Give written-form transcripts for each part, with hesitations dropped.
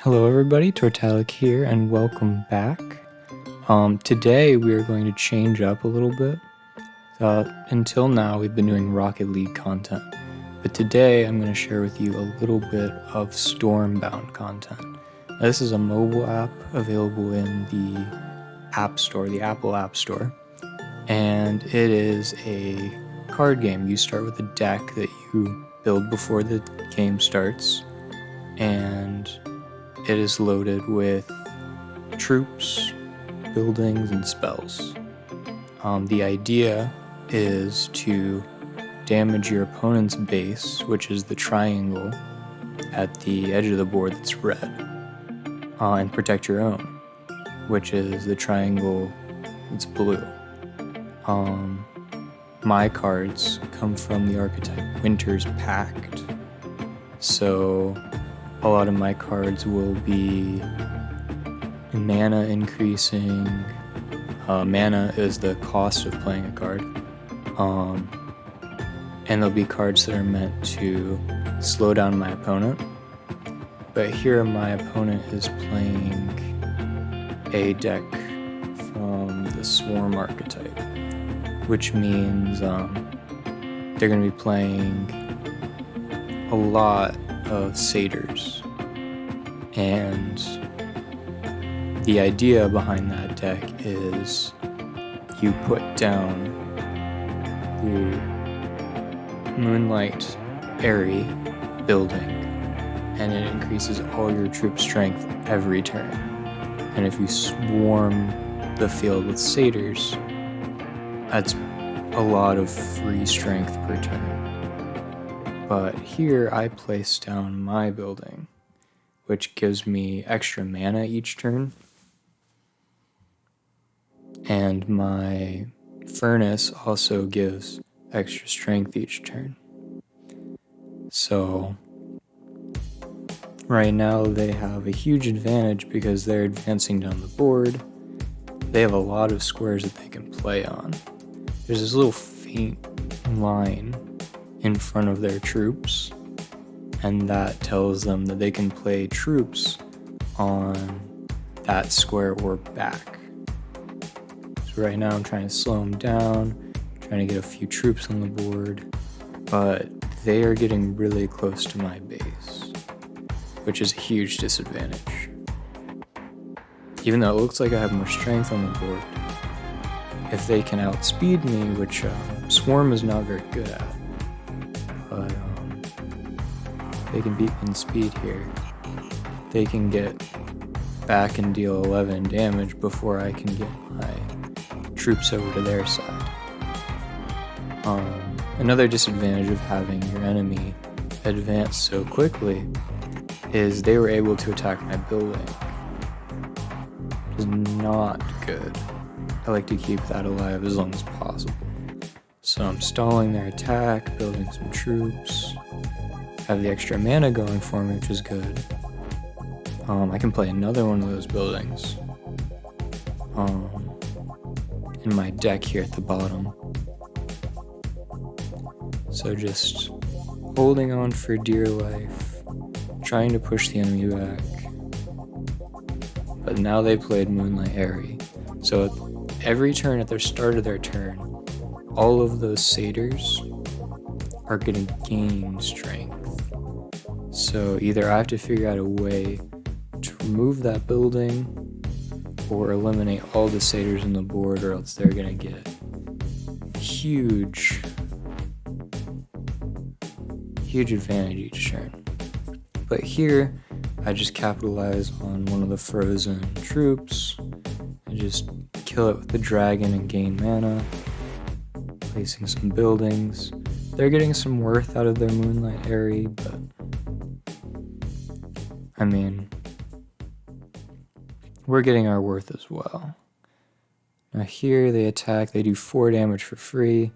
Hello everybody, Tortalic here, and welcome back. Today we are going to change up a little bit. Until now we've been doing Rocket League content, but today I'm going to share with you a little bit of Stormbound content. Now, this is a mobile app available in the App Store, the Apple App Store, and it is a card game. You start with a deck that you build before the game starts, and it is loaded with troops, buildings, and spells. The idea is to damage your opponent's base, which is the triangle at the edge of the board that's red, and protect your own, which is the triangle that's blue. My cards come from the archetype Winter's Pact, so a lot of my cards will be mana increasing. Mana is the cost of playing a card. And there'll be cards that are meant to slow down my opponent. But here my opponent is playing a deck from the Swarm archetype, which means they're going to be playing a lot of Satyrs, and the idea behind that deck is you put down the Moonlight Airy building and it increases all your troop strength every turn, and if you swarm the field with Satyrs, that's a lot of free strength per turn. But here I place down my building, which gives me extra mana each turn. And my furnace also gives extra strength each turn. So right now they have a huge advantage because they're advancing down the board. They have a lot of squares that they can play on. There's this little faint line in front of their troops, and that tells them that they can play troops on that square or back. So right now I'm trying to slow them down, trying to get a few troops on the board, but they are getting really close to my base, which is a huge disadvantage. Even though it looks like I have more strength on the board, if they can outspeed me, which Swarm is not very good at, but they can beat me in speed here, they can get back and deal 11 damage before I can get my troops over to their side. Another disadvantage of having your enemy advance so quickly is they were able to attack my building. It's not good. I like to keep that alive as long as possible. So I'm stalling their attack, building some troops, have the extra mana going for me, which is good. I can play another one of those buildings in my deck here at the bottom. So just holding on for dear life, trying to push the enemy back. But now they played Moonlight Airy. So every turn at the start of their turn, all of those Satyrs are going to gain strength. So either I have to figure out a way to remove that building or eliminate all the Satyrs on the board, or else they're going to get huge advantage each turn. But here, I just capitalize on one of the frozen troops and just kill it with the dragon and gain mana, placing some buildings. They're getting some worth out of their Moonlight Airy, but I mean, we're getting our worth as well. Now here they attack, they do 4 damage for free.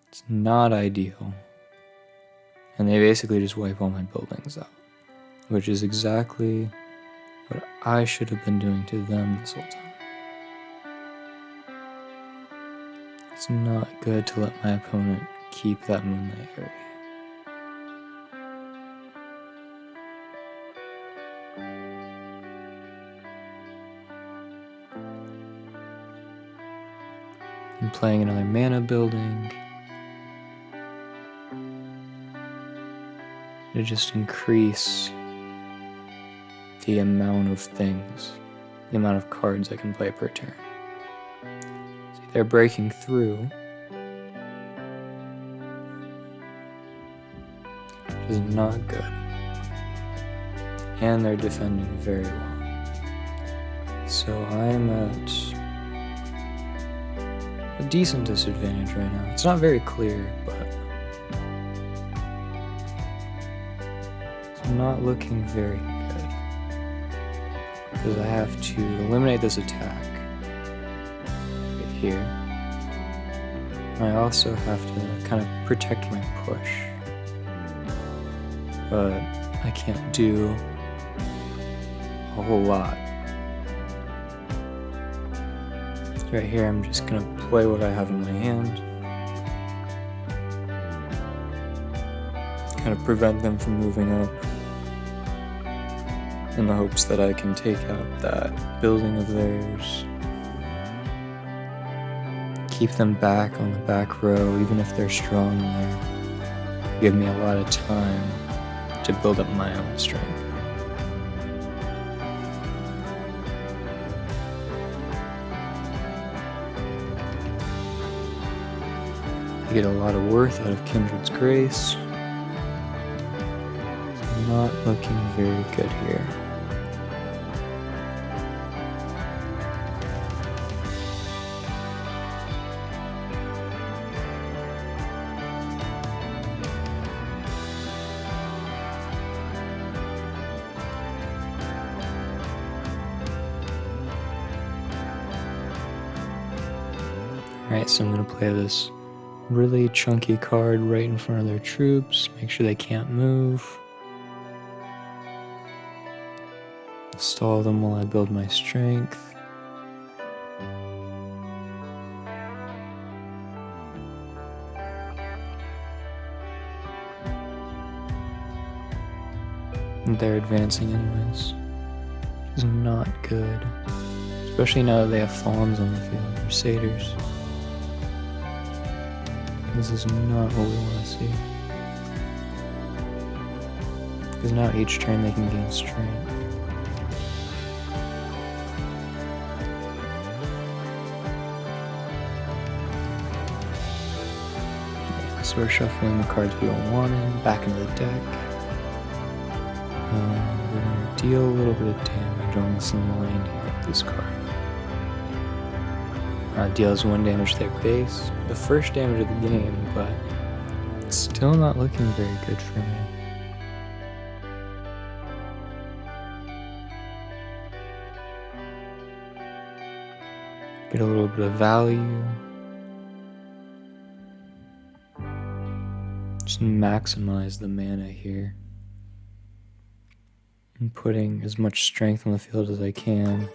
It's not ideal. And they basically just wipe all my buildings out, which is exactly what I should have been doing to them this whole time. It's not good to let my opponent keep that Moonlight Airy. I'm playing another mana building to just increase the amount of things, the amount of cards I can play per turn. See, they're breaking through, which is not good. And they're defending very well. So I'm at a decent disadvantage right now. It's not very clear, but it's not looking very good. Because I have to eliminate this attack right here. I also have to kind of protect my push. But I can't do a whole lot. Right here, I'm just gonna play what I have in my hand. Kind of prevent them from moving up. In the hopes that I can take out that building of theirs. Keep them back on the back row, even if they're strong there. Give me a lot of time to build up my own strength. I get a lot of worth out of Kindred's Grace. It's not looking very good here. Alright, so I'm going to play this really chunky card right in front of their troops, make sure they can't move. Stall them while I build my strength. And they're advancing anyways, which is not good. Especially now that they have fawns on the field, or satyrs. This is not what we want to see. Because now each turn they can gain strength. So we're shuffling the cards we don't want in, back into the deck. We're going to deal a little bit of damage on this line here with this card. Deals 1 damage to their base, the first damage of the game, but it's still not looking very good for me. Get a little bit of value. Just maximize the mana here. And putting as much strength on the field as I can.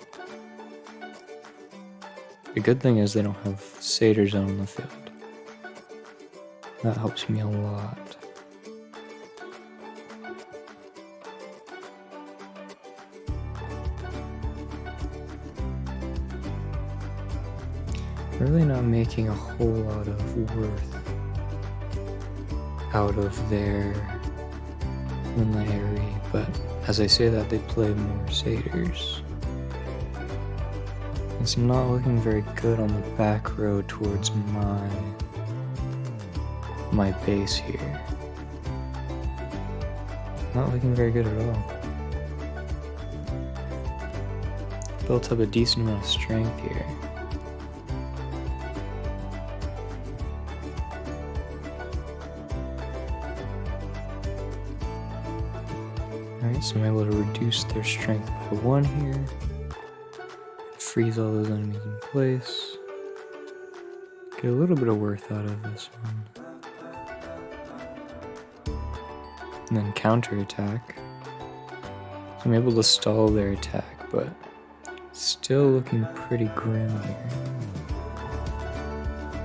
The good thing is they don't have satyrs on the field. That helps me a lot. Really not making a whole lot of worth out of their Larry, but as I say that, they play more satyrs. It's not looking very good on the back row towards my base here. Not looking very good at all. Built up a decent amount of strength here. Alright, so I'm able to reduce their strength by 1 here. Freeze all those enemies in place. Get a little bit of worth out of this one. And then counterattack. So I'm able to stall their attack, but still looking pretty grim here.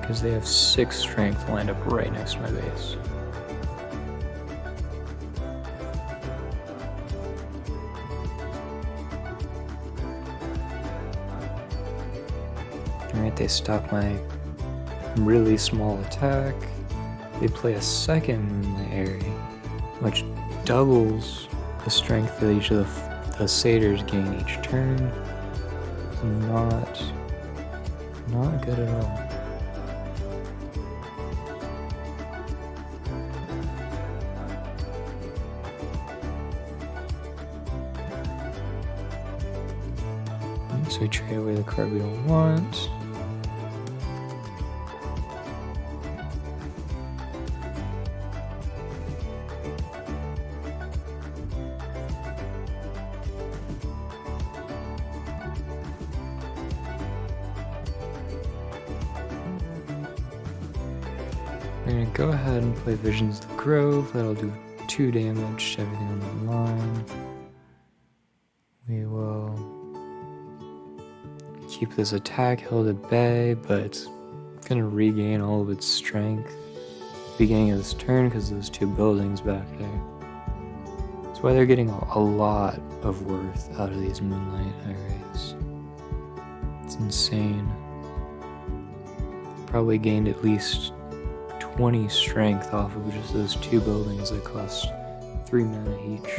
Because they have 6 strength lined up right next to my base. Alright, they stopped my really small attack. They play a second Moonlight Airy, which doubles the strength that each of the Satyrs gain each turn. It's not good at all. So we trade away the card we don't want. We're going to go ahead and play Visions of the Grove. That'll do 2 damage to everything on the line. We will keep this attack held at bay, but it's going to regain all of its strength at the beginning of this turn because of those 2 buildings back there. That's why they're getting a lot of worth out of these Moonlight Arrays. It's insane. Probably gained at least 20 strength off of just those 2 buildings that cost 3 mana each.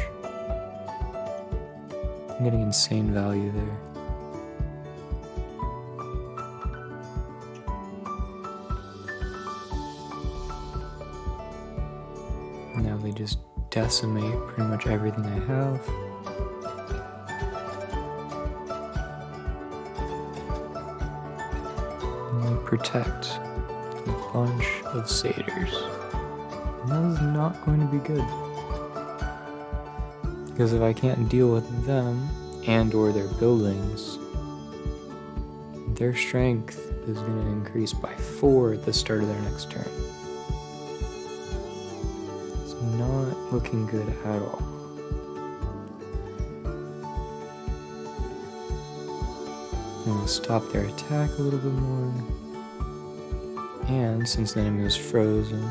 I'm getting insane value there. Now they just decimate pretty much everything I have. And they protect a bunch of Satyrs. And that is not going to be good. Because if I can't deal with them and or their buildings, their strength is going to increase by 4 at the start of their next turn. It's not looking good at all. I'm going to stop their attack a little bit more. And since the enemy was frozen,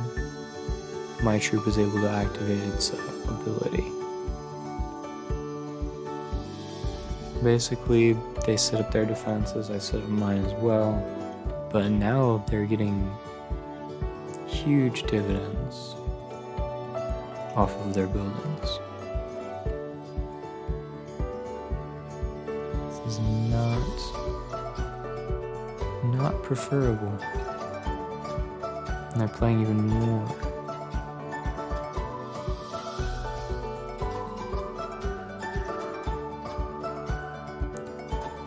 my troop is able to activate its ability. Basically, they set up their defenses, I set up mine as well, but now they're getting huge dividends off of their buildings. This is not preferable. And they're playing even more.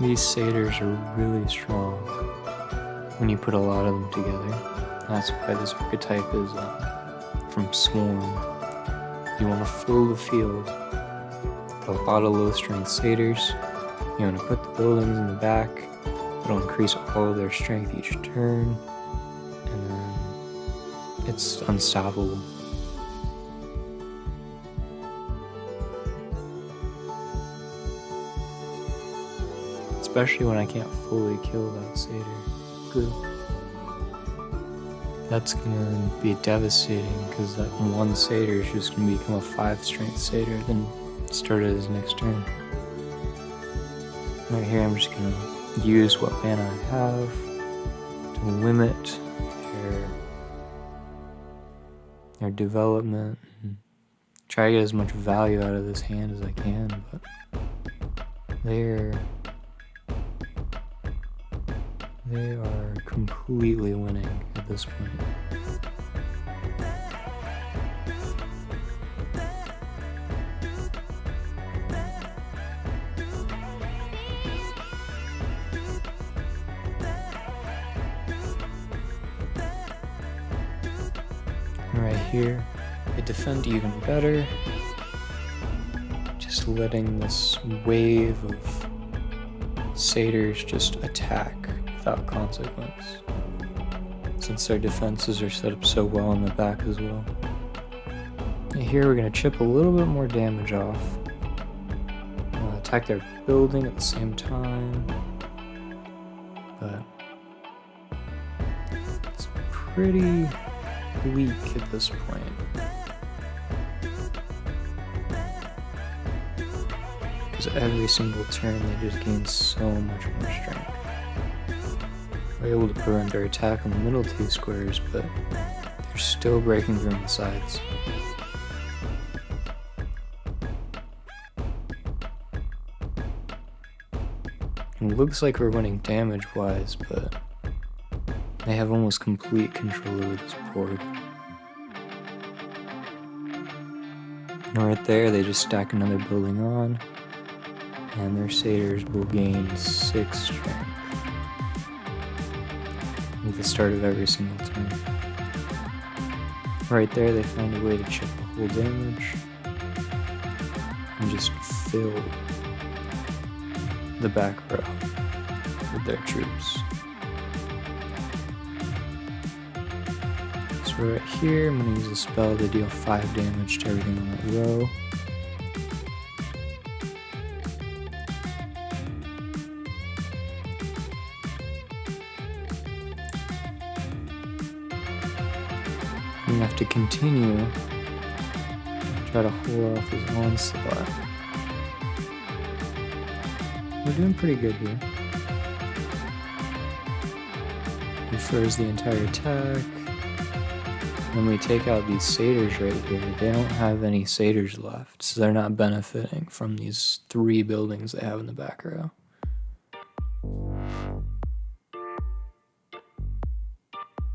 These Satyrs are really strong when you put a lot of them together. That's why this archetype is from Swarm. You want to fill the field with a lot of low strength Satyrs. You want to put the buildings in the back. It'll increase all of their strength each turn. And then it's unstoppable. Especially when I can't fully kill that Satyr group. That's gonna be devastating because that one Satyr is just gonna become a 5 strength Satyr then start at his next turn. Right here I'm just gonna use what mana I have to limit their development and try to get as much value out of this hand as I can, but they are completely winning at this point. Right here, I defend even better. Just letting this wave of Satyrs just attack without consequence, since their defenses are set up so well in the back as well. And here we're going to chip a little bit more damage off. Attack their building at the same time, but it's pretty weak at this point. Because every single turn they just gain so much more strength. We're able to prevent their attack on the middle 2 squares, but they're still breaking through on the sides. It looks like we're winning damage-wise, but they have almost complete control over this board. And right there, they just stack another building on, and their Satyrs will gain 6 strength at the start of every single turn. Right there, they find a way to chip the whole damage and just fill the back row with their troops. So right here, I'm going to use a spell to deal 5 damage to everything on that row. I'm going to have to continue, try to hold off his onslaught. We're doing pretty good here. He furs the entire attack. When we take out these Satyrs right here, they don't have any Satyrs left, so they're not benefiting from these 3 buildings they have in the back row.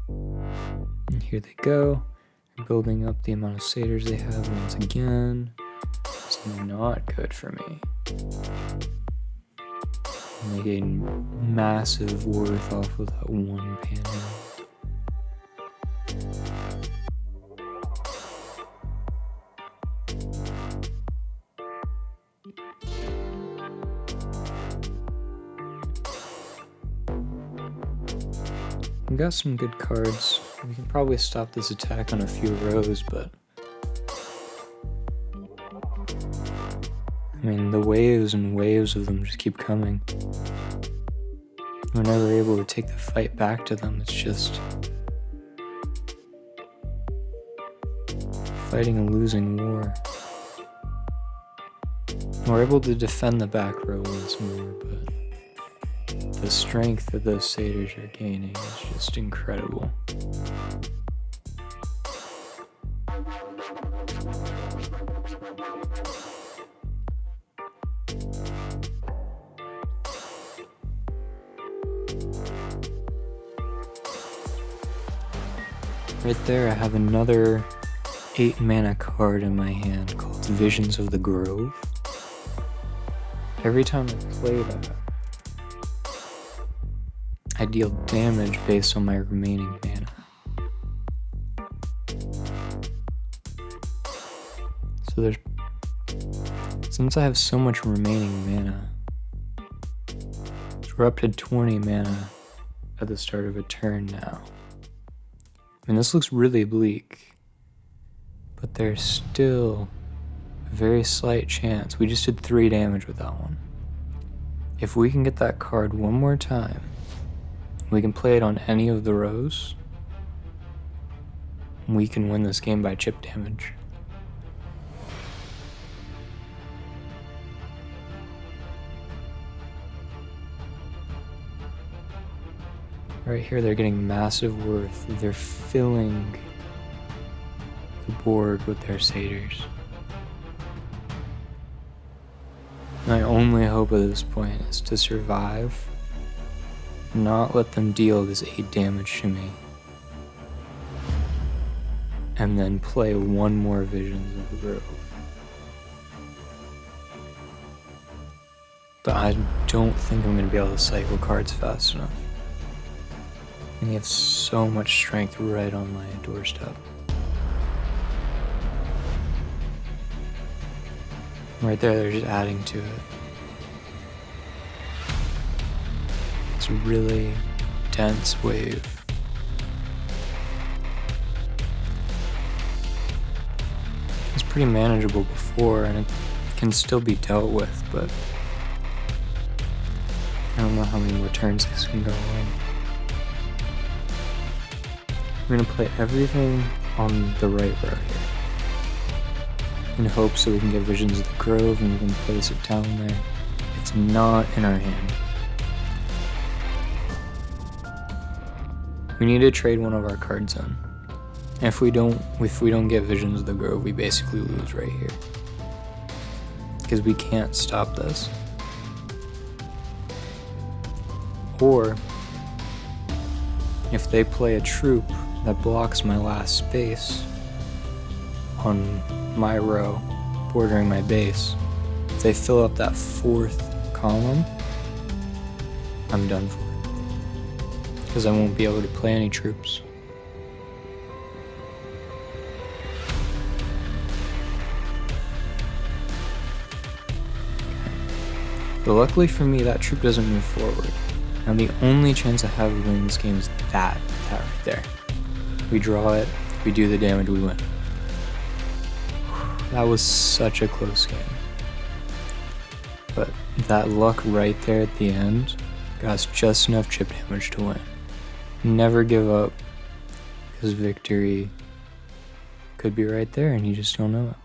And here they go, building up the amount of Satyrs they have once again. It's not good for me. And they gain massive worth off of that 1 panel. We got some good cards. We can probably stop this attack on a few rows, but I mean, the waves and waves of them just keep coming. We're never able to take the fight back to them. It's just fighting a losing war. We're able to defend the back row once more, but the strength that those Satyrs are gaining is just incredible. Right there, I have another 8 mana card in my hand called Visions of the Grove. Every time I play that, I deal damage based on my remaining mana. So since I have so much remaining mana, so we're up to 20 mana at the start of a turn now. I mean, this looks really bleak, but there's still a very slight chance. We just did 3 damage with that one. If we can get that card one more time, we can play it on any of the rows, we can win this game by chip damage. Right here, they're getting massive worth. They're filling the board with their Satyrs. My only hope at this point is to survive, not let them deal this 8 damage to me, and then play one more Visions of the Grove. But I don't think I'm going to be able to cycle cards fast enough. And you have so much strength right on my doorstep. Right there, they're just adding to it. It's a really dense wave. It was pretty manageable before, and it can still be dealt with, but I don't know how many more turns this can go on. We're going to play everything on the right row here, in hopes that we can get Visions of the Grove and we can place it down there. It's not in our hand. We need to trade one of our cards in. If we don't get Visions of the Grove, we basically lose right here. Because we can't stop this. Or if they play a troop that blocks my last space on my row bordering my base, if they fill up that 4th column, I'm done for. Because I won't be able to play any troops. But luckily for me, that troop doesn't move forward. And the only chance I have of winning this game is that right there. We draw it, we do the damage, we win. That was such a close game. But that luck right there at the end got us just enough chip damage to win. Never give up, because victory could be right there and you just don't know it.